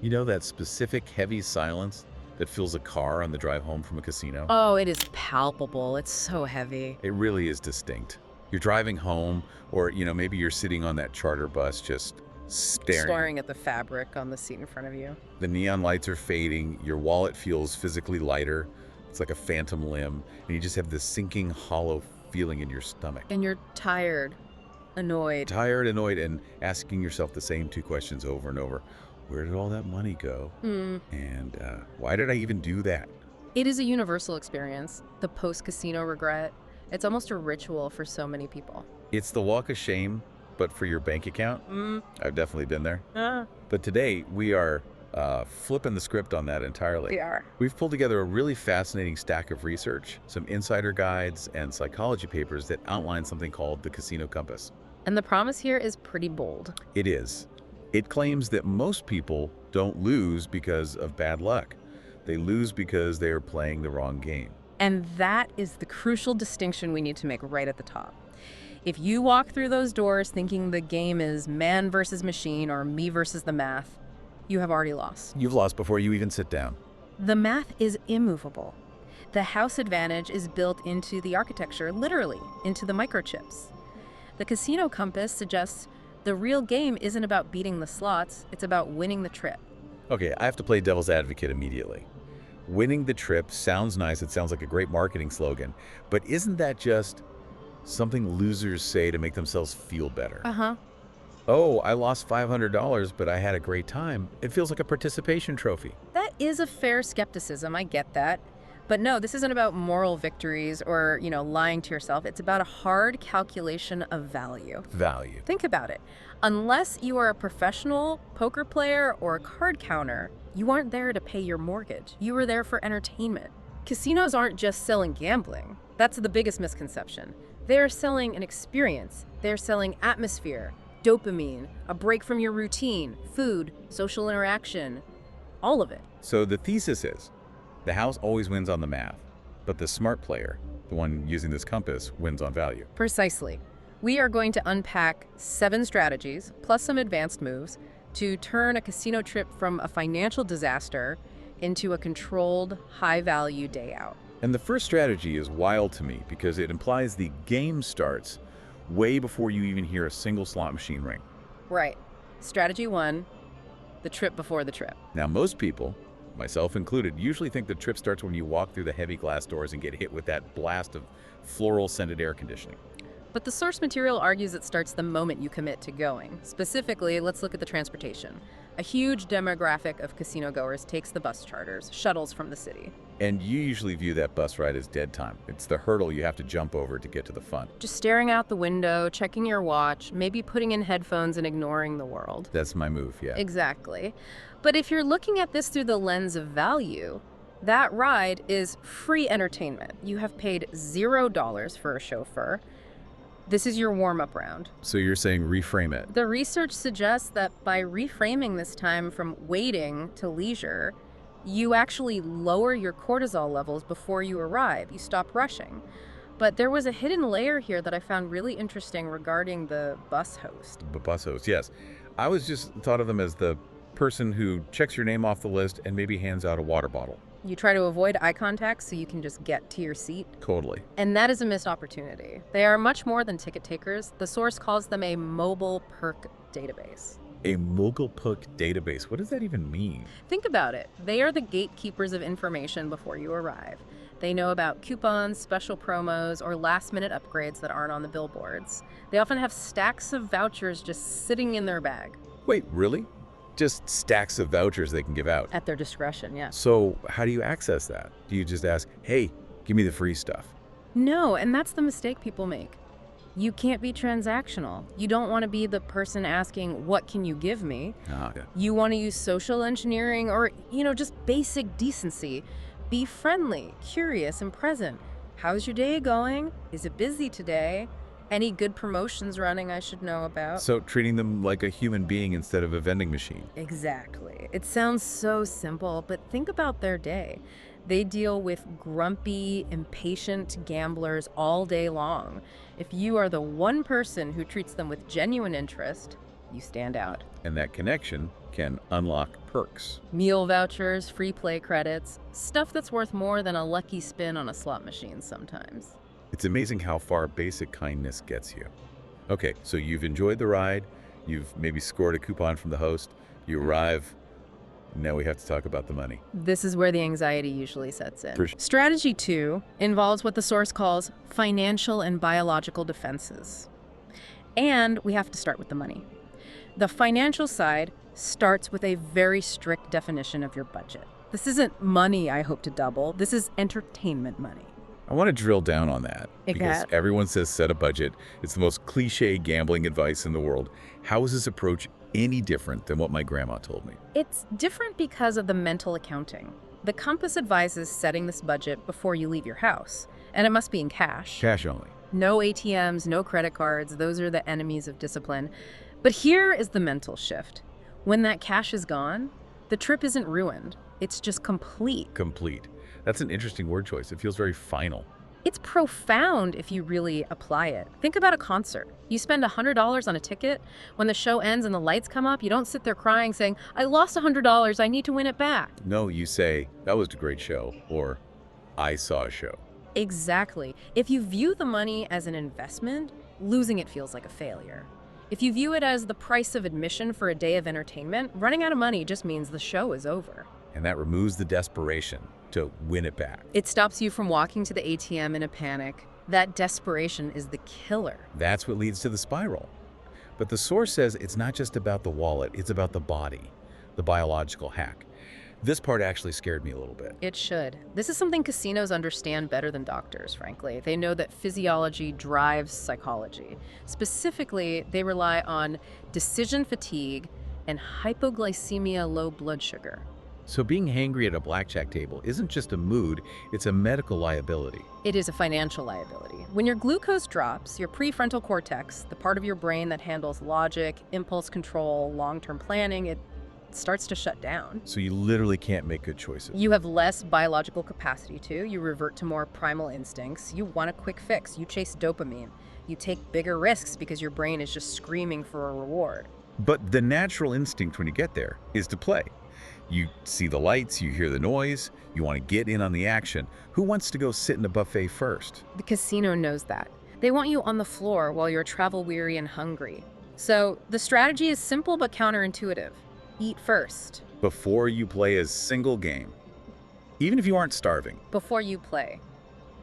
You know that specific heavy silence that fills a car on the drive home from a casino? Oh, it is palpable. It's so heavy. It really is distinct. You're driving home, or maybe you're sitting on that charter bus just staring. Staring at the fabric on the seat in front of you. The neon lights are fading, your wallet feels physically lighter. It's like a phantom limb, and you just have this sinking, hollow feeling in your stomach. And you're tired, annoyed. Tired, annoyed, and asking yourself the same two questions over and over. Where did all that money go? And why did I even do that? It is a universal experience, the post-casino regret. It's almost a ritual for so many people. It's the walk of shame, but for your bank account. I've definitely been there. Ah, But today, we are flipping the script on that entirely. we are. We've pulled together a really fascinating stack of research, some insider guides, and psychology papers that outline something called the casino compass. And the promise here is pretty bold. It is. It claims that most people don't lose because of bad luck. They lose because they are playing the wrong game. And that is the crucial distinction we need to make right at the top. If you walk through those doors thinking the game is man versus machine or me versus the math, you have already lost. You've lost before you even sit down. The math is immovable. The house advantage is built into the architecture, literally, into the microchips. The casino compass suggests the real game isn't about beating the slots, it's about winning the trip. Okay, I have to play devil's advocate immediately. Winning the trip sounds nice. It sounds like a great marketing slogan. But isn't that just something losers say to make themselves feel better? Uh-huh. Oh, I lost $500, but I had a great time. It feels like a participation trophy. That is a fair skepticism, I get that. But no, this isn't about moral victories or, lying to yourself. It's about a hard calculation of value. Value. Think about it. Unless you are a professional poker player or a card counter, you aren't there to pay your mortgage. You were there for entertainment. Casinos aren't just selling gambling. That's the biggest misconception. They're selling an experience. They're selling atmosphere, dopamine, a break from your routine, food, social interaction, all of it. So the thesis is, the house always wins on the math, but the smart player, the one using this compass, wins on value. Precisely. We are going to unpack 7 strategies, plus some advanced moves, to turn a casino trip from a financial disaster into a controlled, high-value day out. And the first strategy is wild to me because it implies the game starts way before you even hear a single slot machine ring. Right. Strategy 1, the trip before the trip. Now, most people, myself included, usually think the trip starts when you walk through the heavy glass doors and get hit with that blast of floral-scented air conditioning. But the source material argues it starts the moment you commit to going. Specifically, let's look at the transportation. A huge demographic of casino goers takes the bus charters, shuttles from the city. And you usually view that bus ride as dead time. It's the hurdle you have to jump over to get to the fun. Just staring out the window, checking your watch, maybe putting in headphones and ignoring the world. That's my move, yeah. Exactly. But if you're looking at this through the lens of value, that ride is free entertainment. You have paid $0 for a chauffeur. This is your warm-up round. So you're saying reframe it. The research suggests that by reframing this time from waiting to leisure, you actually lower your cortisol levels before you arrive. You stop rushing. But there was a hidden layer here that I found really interesting regarding the bus host. Bus host, yes. I was just thought of them as the person who checks your name off the list and maybe hands out a water bottle. You try to avoid eye contact so you can just get to your seat. Totally. And that is a missed opportunity. They are much more than ticket takers. The source calls them a mobile perk database. A mogul perk database. What does that even mean? Think about it. They are the gatekeepers of information before you arrive. They know about coupons, special promos, or last-minute upgrades that aren't on the billboards. They often have stacks of vouchers just sitting in their bag. Wait, really? Just stacks of vouchers they can give out. At their discretion, yeah. So how do you access that? Do you just ask, hey, give me the free stuff? No, and that's the mistake people make. You can't be transactional. You don't want to be the person asking, what can you give me? Yeah. You want to use social engineering or, just basic decency. Be friendly, curious, and present. How's your day going? Is it busy today? Any good promotions running I should know about? So treating them like a human being instead of a vending machine. Exactly. It sounds so simple, but think about their day. They deal with grumpy, impatient gamblers all day long. If you are the one person who treats them with genuine interest, you stand out. And that connection can unlock perks. Meal vouchers, free play credits, stuff that's worth more than a lucky spin on a slot machine sometimes. It's amazing how far basic kindness gets you. Okay, so you've enjoyed the ride, you've maybe scored a coupon from the host, you arrive, now we have to talk about the money. This is where the anxiety usually sets in. For sure. Strategy 2 involves what the source calls financial and biological defenses. And we have to start with the money. The financial side starts with a very strict definition of your budget. This isn't money I hope to double. This is entertainment money. I want to drill down on that because Okay. everyone says set a budget. It's the most cliche gambling advice in the world. How is this approach any different than what my grandma told me? It's different because of the mental accounting. The Compass advises setting this budget before you leave your house, and it must be in cash. Cash only. No ATMs, no credit cards. Those are the enemies of discipline. But here is the mental shift. When that cash is gone, the trip isn't ruined. It's just complete. Complete. That's an interesting word choice. It feels very final. It's profound if you really apply it. Think about a concert. You spend $100 on a ticket. When the show ends and the lights come up, you don't sit there crying saying, I lost $100, I need to win it back. No, you say, that was a great show, or I saw a show. Exactly. If you view the money as an investment, losing it feels like a failure. If you view it as the price of admission for a day of entertainment, running out of money just means the show is over. And that removes the desperation to win it back. It stops you from walking to the ATM in a panic. That desperation is the killer. That's what leads to the spiral. But the source says it's not just about the wallet, it's about the body, the biological hack. This part actually scared me a little bit. It should. This is something casinos understand better than doctors, frankly. They know that physiology drives psychology. Specifically, they rely on decision fatigue and hypoglycemia, low blood sugar. So being hangry at a blackjack table isn't just a mood, it's a medical liability. It is a financial liability. When your glucose drops, your prefrontal cortex, the part of your brain that handles logic, impulse control, long-term planning, it starts to shut down. So you literally can't make good choices. You have less biological capacity to. You revert to more primal instincts. You want a quick fix. You chase dopamine. You take bigger risks because your brain is just screaming for a reward. But the natural instinct when you get there is to play. You see the lights, you hear the noise, you want to get in on the action. Who wants to go sit in a buffet first? The casino knows that. They want you on the floor while you're travel-weary and hungry. So the strategy is simple but counterintuitive. Eat first. Before you play a single game. Even if you aren't starving. Before you play.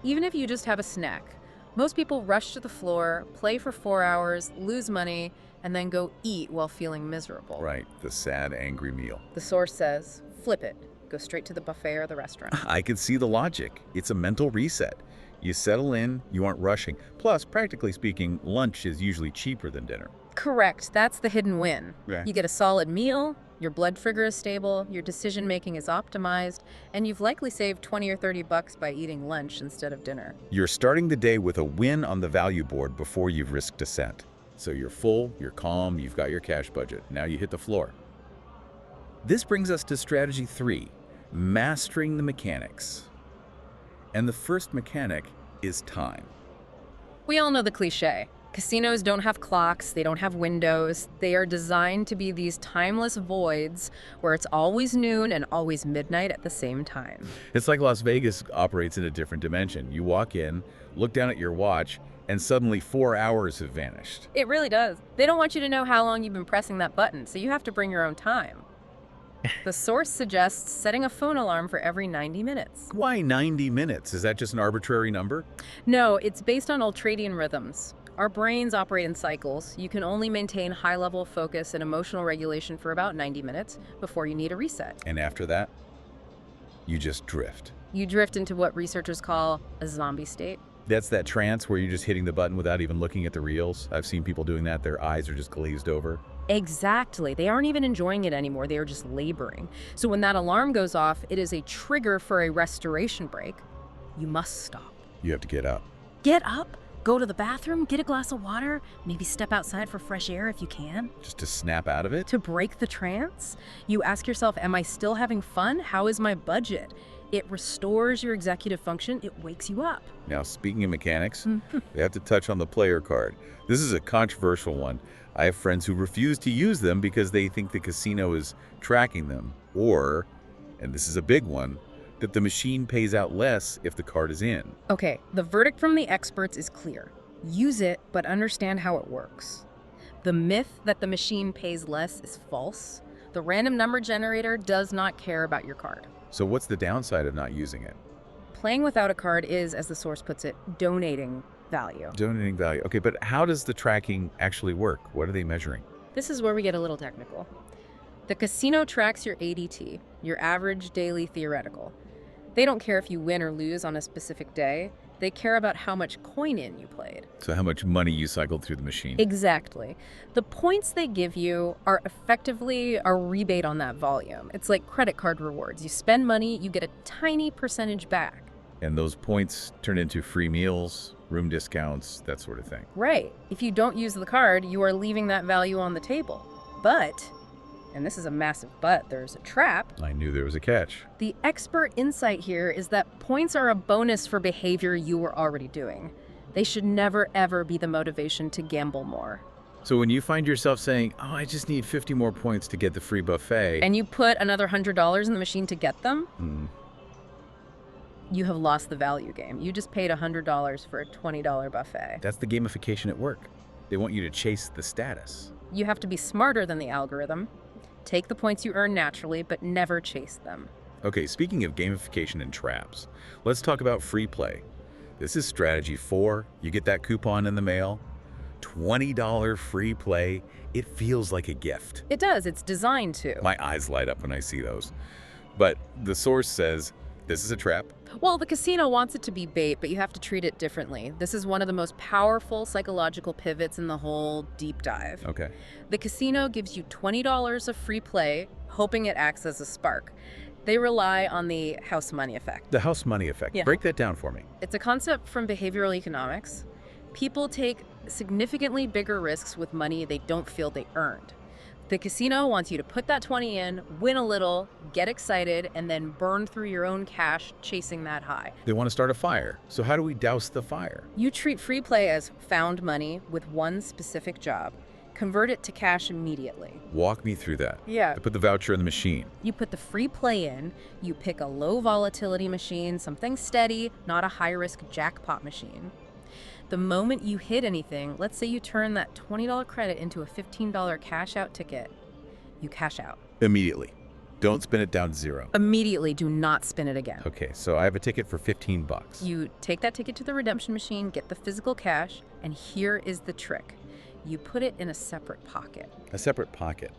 Even if you just have a snack. Most people rush to the floor, play for 4 hours, lose money, and then go eat while feeling miserable. Right, the sad, angry meal. The source says, flip it. Go straight to the buffet or the restaurant. I can see the logic. It's a mental reset. You settle in, you aren't rushing. Plus, practically speaking, lunch is usually cheaper than dinner. Correct. That's the hidden win. Yeah. You get a solid meal, your blood sugar is stable, your decision-making is optimized, and you've likely saved 20 or 30 bucks by eating lunch instead of dinner. You're starting the day with a win on the value board before you've risked descent. So you're full, you're calm, you've got your cash budget. Now you hit the floor. This brings us to strategy 3, mastering the mechanics. And the first mechanic is time. We all know the cliche. Casinos don't have clocks, they don't have windows. They are designed to be these timeless voids where it's always noon and always midnight at the same time. It's like Las Vegas operates in a different dimension. You walk in, look down at your watch, and suddenly 4 hours have vanished. It really does. They don't want you to know how long you've been pressing that button, so you have to bring your own time. The source suggests setting a phone alarm for every 90 minutes. Why 90 minutes? Is that just an arbitrary number? No, it's based on ultradian rhythms. Our brains operate in cycles. You can only maintain high-level focus and emotional regulation for about 90 minutes before you need a reset. And after that, you just drift. You drift into what researchers call a zombie state. That's that trance where you're just hitting the button without even looking at the reels. I've seen people doing that. Their eyes are just glazed over. Exactly. They aren't even enjoying it anymore. They are just laboring. So when that alarm goes off, it is a trigger for a restoration break. You must stop. You have to get up. Get up, go to the bathroom, get a glass of water, maybe step outside for fresh air if you can. Just to snap out of it? To break the trance, you ask yourself, am I still having fun? How is my budget? It restores your executive function. It wakes you up. Now, speaking of mechanics, we have to touch on the player card. This is a controversial one. I have friends who refuse to use them because they think the casino is tracking them, or, and this is a big one, that the machine pays out less if the card is in. Okay, the verdict from the experts is clear. Use it, but understand how it works. The myth that the machine pays less is false. The random number generator does not care about your card. So what's the downside of not using it? Playing without a card is, as the source puts it, donating value. Donating value. Okay, but how does the tracking actually work? What are they measuring? This is where we get a little technical. The casino tracks your ADT, your average daily theoretical. They don't care if you win or lose on a specific day. They care about how much coin-in you played. So how much money you cycled through the machine? Exactly. The points they give you are effectively a rebate on that volume. It's like credit card rewards. You spend money, you get a tiny percentage back. And those points turn into free meals, room discounts, that sort of thing. Right. If you don't use the card, you are leaving that value on the table. But, and this is a massive but, there's a trap. I knew there was a catch. The expert insight here is that points are a bonus for behavior you were already doing. They should never, ever be the motivation to gamble more. So when you find yourself saying, oh, I just need 50 more points to get the free buffet. And you put another $100 in the machine to get them, you have lost the value game. You just paid $100 for a $20 buffet. That's the gamification at work. They want you to chase the status. You have to be smarter than the algorithm. Take the points you earn naturally, but never chase them. Okay, speaking of gamification and traps, let's talk about free play. This is strategy 4. You get that coupon in the mail. $20 free play. It feels like a gift. It does. It's designed to. My eyes light up when I see those. But the source says this is a trap. Well, the casino wants it to be bait, but you have to treat it differently. This is one of the most powerful psychological pivots in the whole deep dive. Okay. The casino gives you $20 of free play, hoping it acts as a spark. They rely on the house money effect. The house money effect. Yeah. Break that down for me. It's a concept from behavioral economics. People take significantly bigger risks with money they don't feel they earned. The casino wants you to put that 20 in, win a little, get excited, and then burn through your own cash chasing that high. They want to start a fire. So how do we douse the fire? You treat free play as found money with one specific job. Convert it to cash immediately. Walk me through that. Yeah. I put the voucher in the machine. You put the free play in, you pick a low volatility machine, something steady, not a high-risk jackpot machine. The moment you hit anything, let's say you turn that $20 credit into a $15 cash out ticket, you cash out. Immediately. Don't spin it down to zero. Immediately, do not spin it again. Okay, so I have a ticket for 15 bucks. You take that ticket to the redemption machine, get the physical cash, and here is the trick. You put it in a separate pocket. A separate pocket.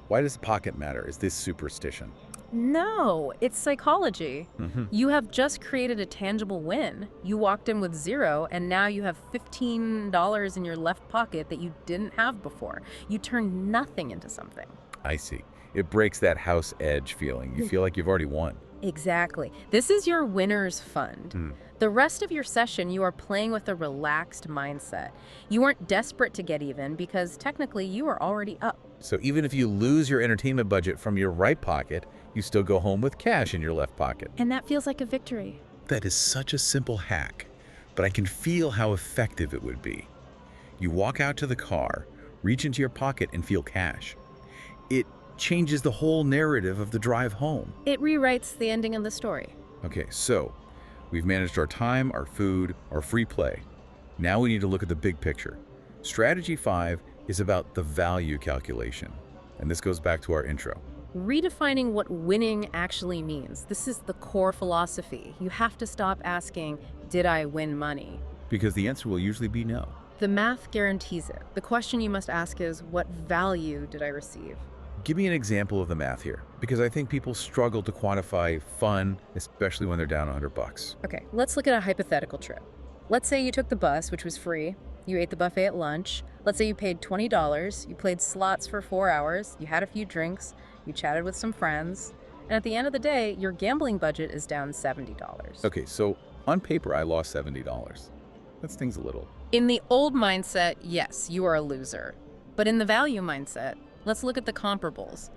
Why does the pocket matter? Is this superstition? No, it's psychology. You have just created a tangible win. You walked in with zero, and now you have $15 in your left pocket that you didn't have before. You turned nothing into something. I see. It breaks that house edge feeling. You feel like you've already won. Exactly. This is your winner's fund. The rest of your session, you are playing with a relaxed mindset. You aren't desperate to get even because technically you are already up. So even if you lose your entertainment budget from your right pocket, you still go home with cash in your left pocket. And that feels like a victory. That is such a simple hack, but I can feel how effective it would be. You walk out to the car, reach into your pocket and feel cash. It changes the whole narrative of the drive home. It rewrites the ending of the story. Okay, so we've managed our time, our food, our free play. Now we need to look at the big picture. Strategy 5 is about the value calculation. And this goes back to our intro. Redefining what winning actually means. This is the core philosophy. You have to stop asking, did I win money? Because the answer will usually be no. The math guarantees it. The question you must ask is, what value did I receive? Give me an example of the math here, because I think people struggle to quantify fun, especially when they're down 100 bucks. Okay, let's look at a hypothetical trip. Let's say you took the bus, which was free. You ate the buffet at lunch. Let's say you paid $20. You played slots for 4 hours. You had a few drinks. You chatted with some friends. And at the end of the day, your gambling budget is down $70. Okay, so on paper, I lost $70. That stings a little. In the old mindset, yes, you are a loser. But in the value mindset, let's look at the comparables.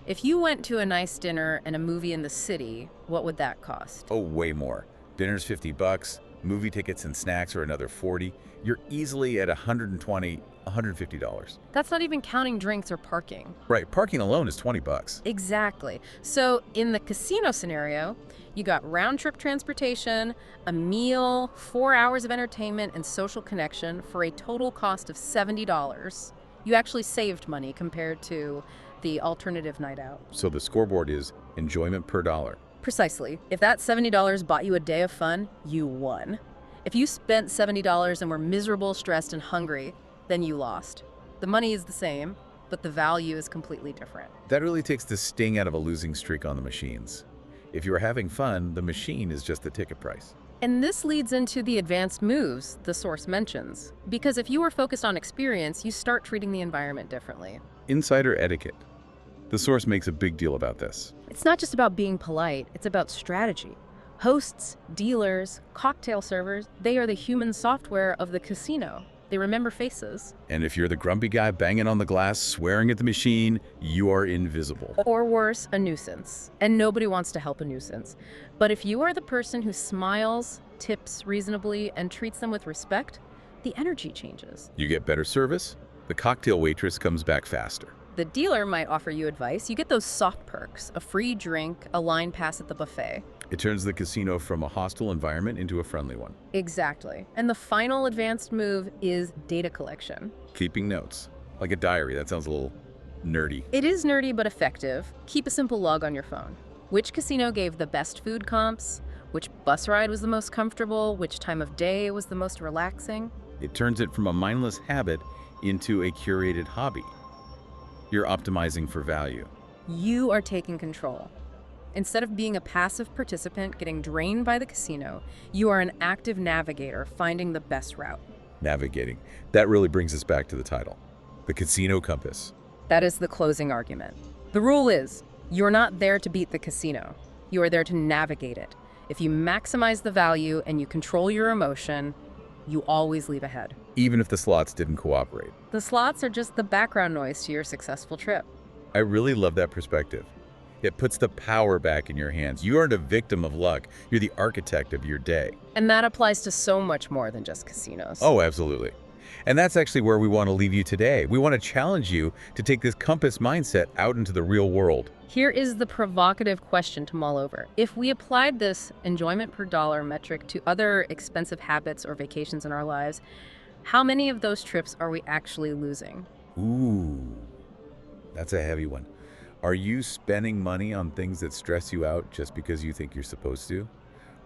If you went to a nice dinner and a movie in the city, what would that cost? Oh, way more. Dinner's 50 bucks, movie tickets and snacks are another 40. You're easily at 120, $150. That's not even counting drinks or parking. Right, parking alone is 20 bucks. Exactly. So in the casino scenario, you got round-trip transportation, a meal, 4 hours of entertainment, and social connection for a total cost of $70. You actually saved money compared to the alternative night out. So the scoreboard is enjoyment per dollar. Precisely. If that $70 bought you a day of fun, you won. If you spent $70 and were miserable, stressed, and hungry, then you lost. The money is the same, but the value is completely different. That really takes the sting out of a losing streak on the machines. If you are having fun, the machine is just the ticket price. And this leads into the advanced moves the source mentions. Because if you are focused on experience, you start treating the environment differently. Insider etiquette. The source makes a big deal about this. It's not just about being polite, it's about strategy. Hosts, dealers, cocktail servers, they are the human software of the casino. They remember faces. And if you're the grumpy guy banging on the glass, swearing at the machine, you are invisible. Or worse, a nuisance. And nobody wants to help a nuisance. But if you are the person who smiles, tips reasonably, and treats them with respect, the energy changes. You get better service, the cocktail waitress comes back faster. The dealer might offer you advice. You get those soft perks, a free drink, a line pass at the buffet. It turns the casino from a hostile environment into a friendly one. Exactly. And the final advanced move is data collection. Keeping notes. Like a diary. That sounds a little nerdy. It is nerdy but effective. Keep a simple log on your phone. Which casino gave the best food comps? Which bus ride was the most comfortable? Which time of day was the most relaxing? It turns it from a mindless habit into a curated hobby. You're optimizing for value. You are taking control. Instead of being a passive participant getting drained by the casino, you are an active navigator finding the best route. Navigating. That really brings us back to the title. The Casino Compass. That is the closing argument. The rule is, you're not there to beat the casino. You are there to navigate it. If you maximize the value and you control your emotion, you always leave ahead. Even if the slots didn't cooperate. The slots are just the background noise to your successful trip. I really love that perspective. It puts the power back in your hands. You aren't a victim of luck. You're the architect of your day. And that applies to so much more than just casinos. Oh, absolutely. And that's actually where we want to leave you today. We want to challenge you to take this compass mindset out into the real world. Here is the provocative question to mull over. If we applied this enjoyment per dollar metric to other expensive habits or vacations in our lives, how many of those trips are we actually losing? Ooh, that's a heavy one. Are you spending money on things that stress you out just because you think you're supposed to?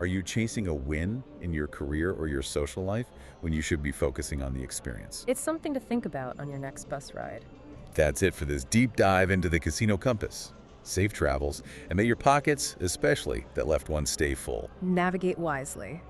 Are you chasing a win in your career or your social life when you should be focusing on the experience? It's something to think about on your next bus ride. That's it for this deep dive into the Casino Compass. Safe travels, and may your pockets, especially that left one, stay full. Navigate wisely.